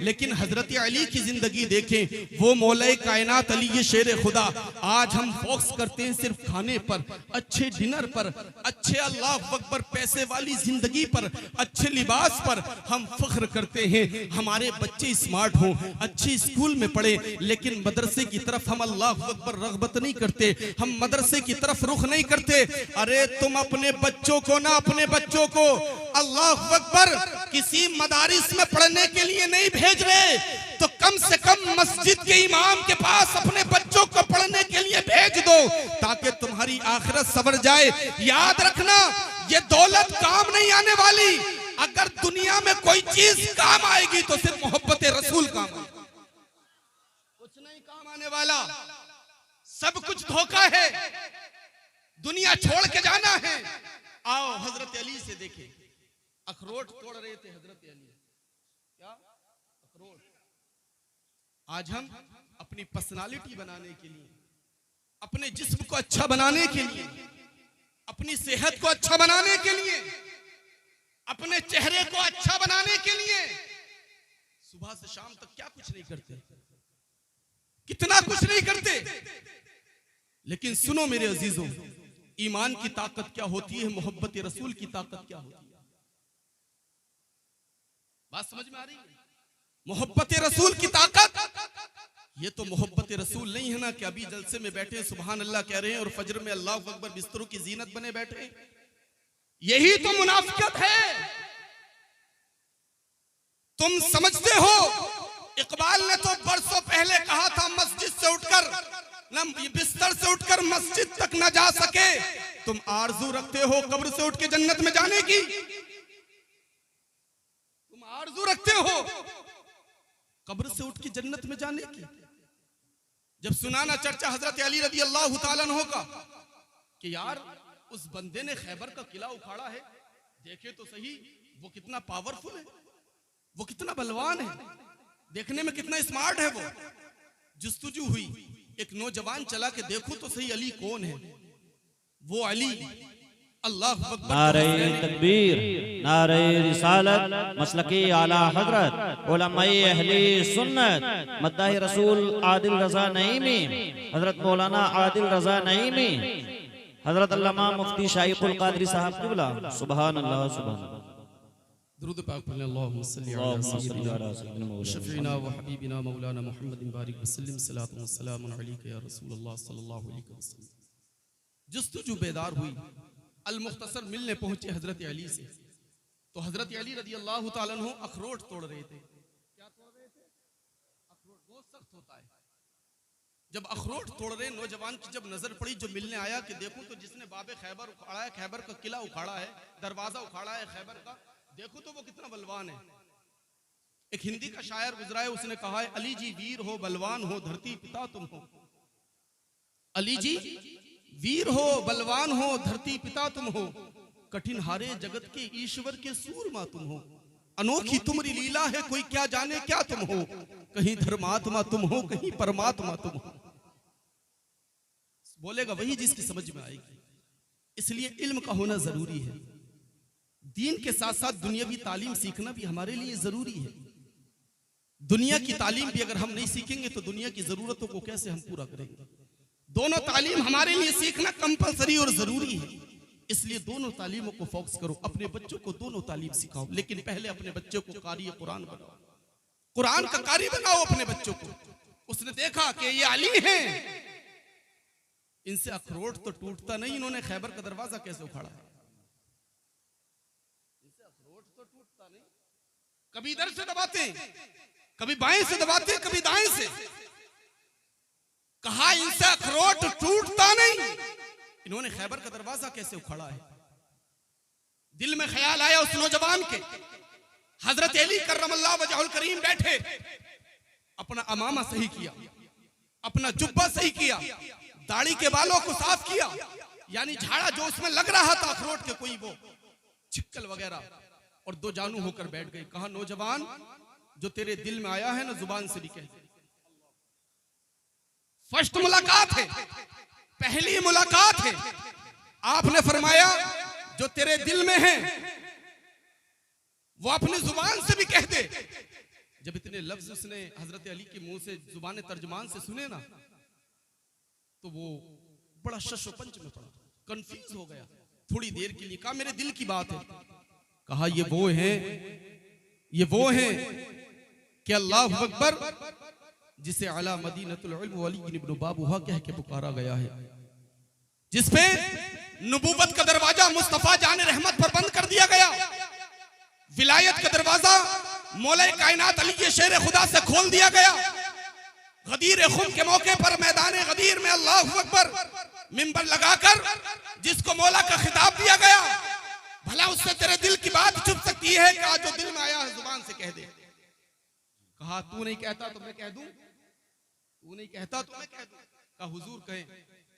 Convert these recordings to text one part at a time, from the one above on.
लेकिन हजरत अली की जिंदगी देखें, वो मौला कायनात अली ये शेर खुदा। आज हम फोकस करते हैं सिर्फ खाने पर, अच्छे डिनर पर, अच्छे अल्लाह अकबर पैसे वाली जिंदगी पर, अच्छे लिबास पर हम फख्र करते हैं। हमारे बच्चे स्मार्ट हों, अच्छे स्कूल में पढ़े, लेकिन मदरसे की तरफ हम अल्लाह अकबर रगबत नहीं करते, हम मदरसे की तरफ रुख नहीं करते। अरे तुम अपने बच्चों को ना, अपने बच्चों को अल्लाह अकबर किसी मदारिस में पढ़ने के लिए नहीं भेज रहे, तो कम से कम मस्जिद के इमाम के पास अपने बच्चों को पढ़ने के लिए भेज दो, ताकि तुम्हारी आखिरत सवर जाए। याद रखना, ये दौलत काम नहीं आने वाली। अगर दुनिया में कोई चीज काम आएगी तो सिर्फ मोहब्बत रसूल काम आएगी, कुछ नहीं काम आने वाला। सब कुछ धोखा है, दुनिया छोड़ के जाना है। आओ हजरत अली से देखें, अखरोट तोड़ रहे थे हजरत अली, क्या अखरोट। आज हम अपनी पर्सनालिटी बनाने के लिए, अपने जिस्म को अच्छा बनाने के लिए, अपनी सेहत को अच्छा बनाने के लिए, अपने चेहरे को अच्छा बनाने के लिए सुबह से शाम तक क्या कुछ नहीं करते, कितना कुछ नहीं करते। लेकिन सुनो मेरे अजीजों, ईमान की ताकत क्या होती है, मोहब्बत रसूल की ताकत क्या होती है। बात समझ में आ रही है? मोहब्बत रसूल की ताकत, ये तो मोहब्बत रसूल नहीं है ना कि अभी जलसे में बैठे सुभान अल्लाह कह रहे हैं और फजर में अल्लाह अकबर बिस्तरों की जीनत बने बैठे। यही तो मुनाफिकत है। तुम समझते हो, इकबाल ने तो बरसों पहले कहा था, मस्जिद से उठकर न बिस्तर से उठकर मस्जिद तक न जा सके, तुम आरजू रखते हो कब्र से उठ के जन्नत में जाने की, तुम आरजू रखते हो कब्र से उठ के जन्नत में जाने की। जब सुनाना चर्चा हजरत अली रदी अल्लाह तआला अन्हु का कि यार उस बंदे ने खैबर का किला उखाड़ा है, देखे तो सही वो कितना पावरफुल है, वो कितना बलवान है, देखने में कितना स्मार्ट है वो। जुस्तजू हुई, एक नौजवान चला के देखो तो सही अली कौन है। वो अली अल्लाह अकबर, नारे तकबीर, नारे रिसालत, मसलकी आला हजरत, उलमाए अहले सुन्नत, मद्दाह रसूल आदिल रजा नईमी, हजरत मौलाना आदिल रजा नईमी, हजरत अल्लामा मुफ्ती शाइखुल कादरी साहब क़िबला, सुभान अल्लाह सुभान अल्लाह। दुरूद पाक पढ़ें, अल्लाहुम्मा सल्ली अला सय्यिदिना शफीना व हबीबिना मौलाना मुहम्मद बारिक वसल्लम सलातु व सलामुन अलैका या रसूलल्लाह सल्लल्लाहु अलैहि वसल्लम। जुस्तजू बेदार हुई, अल मुख्तसर मिलने पहुंचे हजरत अली से, तो हजरत अली रदी अल्लाह तआला अन्हु अखरोट तोड़ रहे थे। क्या तोड़ रहे थे? अखरोट बहुत सख्त होता है। जब अखरोट तोड़ रहे, नौजवान की जब नजर पड़ी, जो मिलने आया कि देखो तो जिसने बाबे खैबर उखाड़ा है, खैबर का किला उखाड़ा है, दरवाजा उखाड़ा है खैबर का, देखो तो वो कितना बलवान है। एक हिंदी का शायर गुजरा है, उसने कहा है, अली जी वीर हो बलवान हो धरती पिता तुम हो। अली जी वीर हो बलवान हो धरती पिता तुम हो, कठिन हारे जगत के ईश्वर के सूरमा तुम हो। अनोखी तुम्हारी लीला है कोई क्या जाने क्या तुम हो, कहीं धर्मात्मा तुम हो कहीं परमात्मा तुम हो। बोलेगा वही जिसकी समझ में आएगी। इसलिए इल्म का होना जरूरी है। दीन के साथ साथ दुनियावी तालीम सीखना भी हमारे लिए जरूरी है। दुनिया की तालीम भी अगर हम नहीं सीखेंगे तो दुनिया की जरूरतों को कैसे हम पूरा करेंगे। दोनों तालीम हमारे लिए सीखना कंपलसरी और जरूरी है। इसलिए दोनों तालीमों को फोकस करो, अपने बच्चों को दोनों तालीम सिखाओ, लेकिन पहले अपने बच्चों को कारी कुरान बनाओ, कुरान का कारी बनाओ अपने बच्चों को। उसने देखा कि ये अली हैं, इनसे अखरोट तो टूटता नहीं, इन्होंने खैबर का दरवाजा कैसे उखाड़ा, इनसे अखरोट तो टूटता नहीं। कभी इधर से दबाते, कभी बाएं से दबाते, कभी दाएं से। कहा इनसे अखरोट टूटता नहीं, इन्होंने खैबर का दरवाजा कैसे उखाड़ा है। दिल में ख्याल आया उस नौजवान के, हजरत अली करमल्लाहु वजहुल करीम बैठे, अपना अमामा सही किया, अपना जुब्बा सही किया, दाढ़ी के बालों को साफ किया, यानी झाड़ा जो उसमें लग रहा था अखरोट के कोई वो छिक्कल वगैरह, और दो जानू होकर बैठ गए। कहा नौजवान जो तेरे दिल में आया है ना जुबान से भी कह। फर्स्ट मुलाकात है, पहली मुलाकात है। आपने फरमाया जो तेरे दिल में है वो अपनी जुबान से भी कह दे। जब इतने लफ्ज उसने हजरत अली के मुंह से जुबान तर्जमान से सुने ना, तो वो बड़ा शशोपंच में पड़ा, कंफ्यूज हो गया। थोड़ी देर के लिए कहा मेरे दिल की बात है। कहा ये वो हैं कि अल्लाह अकबर जिसे अला मदीनतुल इल्म वली इब्न बाबूहा कह के पुकारा गया है, जिसपे नबूवत का दरवाजा मुस्तफा जान रहमत पर बंद कर दिया गया, विलायत का दरवाजा मौला कायनात अली के शेर खुदा से खोल दिया गया। गदीर खुम के मौके पर मैदान गदीर में अल्लाह अकबर मिंबर लगाकर जिसको मौला का खिताब दिया गया, भला उससे तेरे दिल की बात छुप सकती है? कहा जो दिल में आया है जुबान से कह दे। कहा तू नहीं कहता तो मैं कह दूं, तू नहीं कहता तो मैं कह दूं। कहा हुजूर कहें।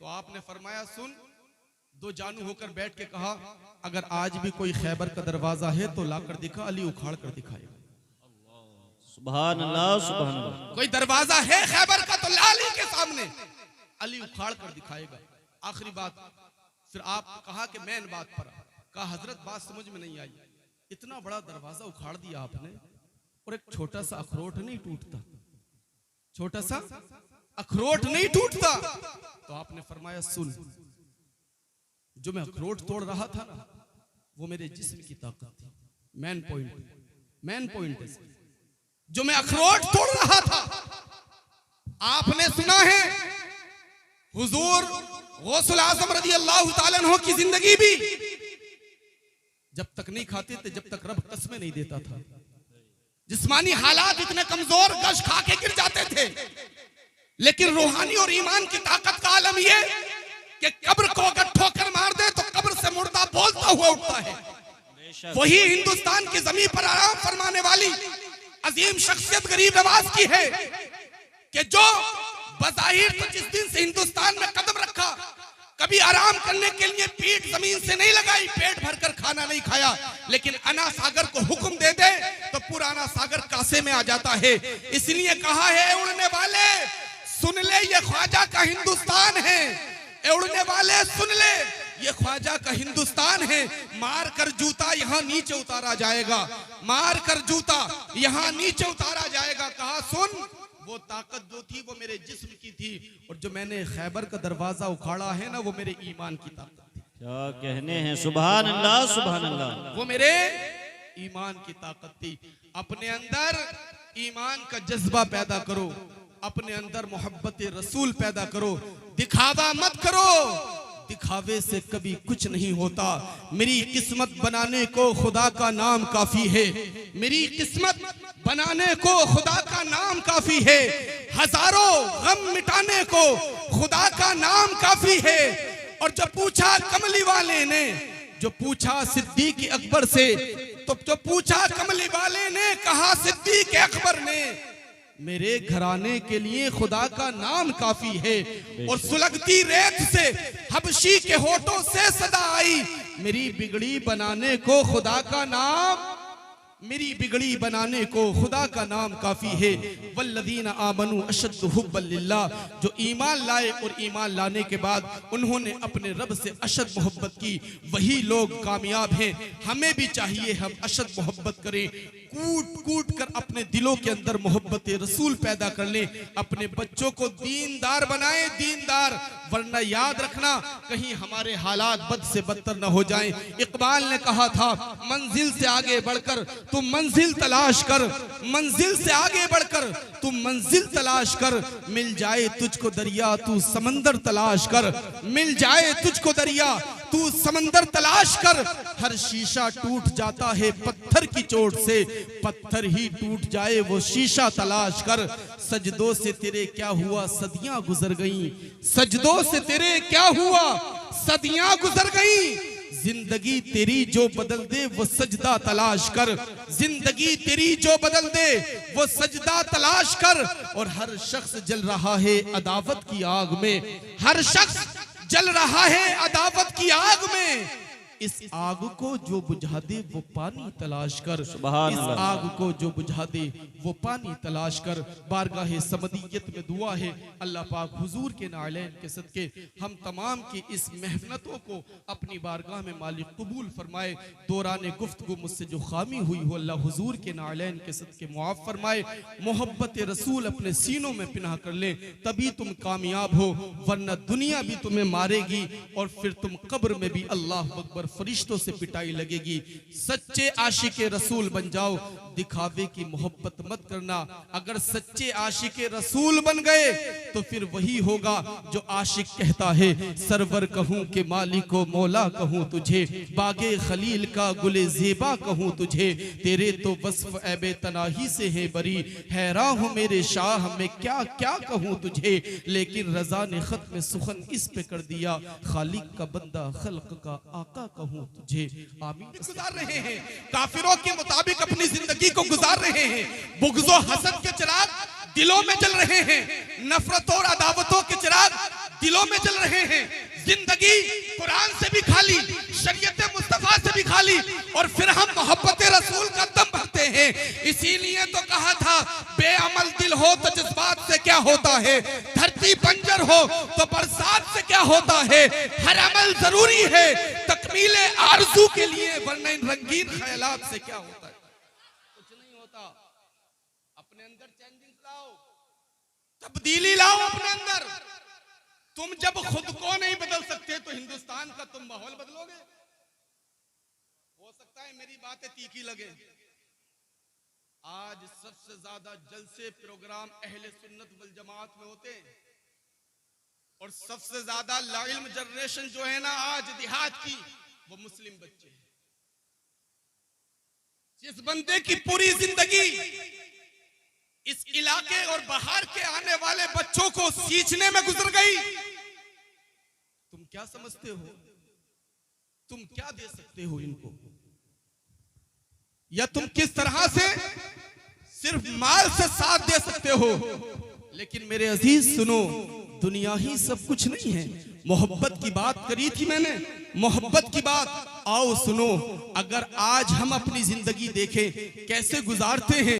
तो आपने फरमाया सुन, दो जानू होकर बैठ के कहा अगर आज भी कोई खैबर का दरवाजा है तो लाकर दिखा, अली उखाड़ कर दिखाएगा। सुभान अल्लाह सुभान अल्लाह। कोई दरवाजा है खैबर का तो ला अली के सामने, अली उखाड़ कर दिखाएगा। आखिरी बात फिर आप कहा कि मैं इन बात पर कहा हजरत बात समझ में नहीं आई, इतना बड़ा दरवाजा उखाड़ दिया आपने और एक छोटा सा अखरोट नहीं टूटता, छोटा सा अखरोट नहीं टूटता। तो आपने फरमाया सुन, जो मैं अखरोट तोड़ रहा था ना वो मेरे जिस्म की ताकत थी। मेन पॉइंट है जो मैं अखरोट तोड़ रहा था। आपने सुना है हुजूर गौसुल आज़म रज़ी अल्लाह ताला अन्हु की जिंदगी भी जब तक नहीं खाते थे, जब तक रब कस्में नहीं देता था। जिस्मानी हालात इतने कमजोर, गश खा के गिर जाते थे, लेकिन रूहानी और ईमान की ताकत का आलम यह कि कब्र को अगर ठोकर मार दे तो कब्र से मुर्दा बोलता हुआ उठता है। वही हिंदुस्तान की जमीन पर आराम फरमाने वाली अजीम शख्सियत गरीब नवाज की है कि जो बज़ाहिर तो जिस दिन से हिंदुस्तान में कदम रखा कभी आराम करने के लिए पीठ जमीन से नहीं लगाई, पेट भरकर खाना नहीं खाया, लेकिन अना सागर को हुक्म दे दे तो पूरा अना सागर कासे में आ जाता है। इसलिए कहा है उड़ने वाले सुन ले ये ख्वाजा का हिंदुस्तान है, उड़ने वाले सुन ले ये ख्वाजा का हिंदुस्तान है। मार कर जूता यहाँ नीचे उतारा जाएगा, मार कर जूता यहाँ नीचे उतारा जाएगा। कहा सुन, वो ताकत जो थी वो मेरे जिस्म की थी, और जो मैंने खैबर का दरवाजा उखाड़ा है ना वो मेरे ईमान की ताकत थी। क्या कहने हैं, सुभान अल्लाह सुभान अल्लाह। वो मेरे ईमान की ताकत थी। अपने अंदर ईमान का जज्बा पैदा करो, अपने अंदर मोहब्बत रसूल पैदा करो, दिखावा मत करो, दिखावे से कभी कुछ नहीं होता। मेरी किस्मत बनाने को खुदा का नाम काफी है, मेरी किस्मत बनाने को खुदा का नाम काफी है, हजारों गम मिटाने को खुदा का नाम काफी है। और जब पूछा कमली वाले ने, जो पूछा सिद्दीक अकबर से, तो जो पूछा कमली वाले ने कहा सिद्दीक अकबर ने मेरे घराने के लिए खुदा का नाम काफी है। और सुलगती रेत से हबशी के होठों से सदा आई, मेरी बिगड़ी बनाने को खुदा का नाम, मेरी बिगड़ी बनाने को खुदा का नाम काफी है। वल्लज़ीना आमनू अशद्दु हुब्बन लिल्लाह, जो ईमान लाए और ईमान लाने के बाद उन्होंने अपने रब से अशद मोहब्बत की, वही लोग कामयाब हैं। हमें भी चाहिए हम अशद मोहब्बत करें, कूट कूट कर अपने दिलों के अंदर मोहब्बत रसूल पैदा कर लें, अपने बच्चों को दीनदार बनाएं, दीनदार, वरना याद रखना कहीं हमारे हालात बद से बदतर न हो जाएं। इकबाल ने कहा था मंजिल से आगे बढ़कर तुम मंजिल तलाश कर, मंजिल से आगे बढ़कर तुम मंजिल तलाश कर, मिल जाए तुझको दरिया तू समंदर तलाश कर, मिल जाए तुझको दरिया तू समंदर तलाश कर। हर शीशा टूट जाता है पत्थर की चोट से, पत्थर ही टूट जाए वो शीशा तलाश कर। सजदों से तेरे क्या हुआ सदियां गुजर गईं, सजदों से तेरे क्या हुआ सदियां गुजर गईं। जिंदगी तेरी जो बदल दे वो सजदा तलाश कर, जिंदगी तेरी जो बदल दे वो सजदा तलाश कर। और हर शख्स जल रहा है अदावत की आग में, हर शख्स जल रहा है अदावत की आग में। इस आग को जो बुझा दे वो पानी तलाश कर, सुभान इस अल्लाह। आग को जो बुझा दे वो पानी तलाश कर। बारगाह समदियत में दुआ है अल्लाह पाक हुजूर के नालैन के सदके हम तमाम की इस मेहनतों को अपनी बारगाह में मालिक कबूल फरमाए। दौरान गुफ्तगू मुझसे जो खामी हुई हो अल्लाह हुजूर के नालैन के सदके मुआफ फरमाए। मोहब्बत रसूल अपने सीनों में पिना कर ले, तभी तुम कामयाब हो, वरना दुनिया भी तुम्हें मारेगी और फिर तुम कब्र में भी अल्लाह अकबर फरिश्तों से पिटाई लगेगी। सच्चे आशिके रसूल बन जाओ, दिखावे की मोहब्बत मत करना। अगर सच्चे आशिके रसूल बन गए तो फिर वही होगा जो आशिक कहता है सरवर कहूं के मालिको मौला कहूं तुझे, बागे खलील का गुले ज़ेबा कहूं तुझे, तेरे तो वस्फ ऐबे तनाही से है बरी, हैरान हूं मेरे शाह मैं क्या क्या कहूं तुझे। लेकिन रजा ने खत में सुखन इस पे कर दिया, खालिक का बंदा खल्क का आका कहूं तुझे। आमीन। गुजार रहे हैं काफिरों के मुताबिक अपनी जिंदगी को गुजार रहे हैं, बुग़्ज़ो हसद के चिराग दिलों में जल रहे हैं, नफरत और अदावतों के चिराग दिलों में जल रहे हैं। जिंदगी कुरान से भी खाली, शरीयत मुस्तफा से भी खाली, और फिर हम मोहब्बत रसूल का दम भरते हैं। इसीलिए तो कहा था बेअमल दिल हो तो जज्बात से क्या होता है, धरती बंजर हो तो बरसात से क्या होता है। हर अमल जरूरी है तकमीले आरज़ू के लिए, वरना इन रंगीन ख्यालात से क्या होता है, कुछ नहीं होता। अपने अंदर चेंजिंग लाओ, तब्दीली लाओ अपने अंदर। तुम जब खुद को नहीं बदल सकते तो हिंदुस्तान का तुम माहौल बदलोगे। हो सकता है मेरी बातें तीखी लगे। आज सबसे ज्यादा जलसे प्रोग्राम अहले सुन्नत वल जमात में होते हैं, और सबसे ज्यादा लाइल्म जनरेशन जो है ना आज देहात की, वो मुस्लिम बच्चे हैं। जिस बंदे की पूरी जिंदगी इस इलाके और बाहर के आने वाले बच्चों को सींचने में गुजर गई, तुम क्या समझते हो, तुम क्या दे सकते हो इनको, या तुम किस तरह से सिर्फ माल से साथ दे सकते हो। लेकिन मेरे अजीज सुनो, दुनिया ही सब कुछ नहीं है। मोहब्बत की बात करी थी मैंने, मोहब्बत की बात। आओ सुनो, अगर आज हम अपनी जिंदगी देखें कैसे गुजारते हैं।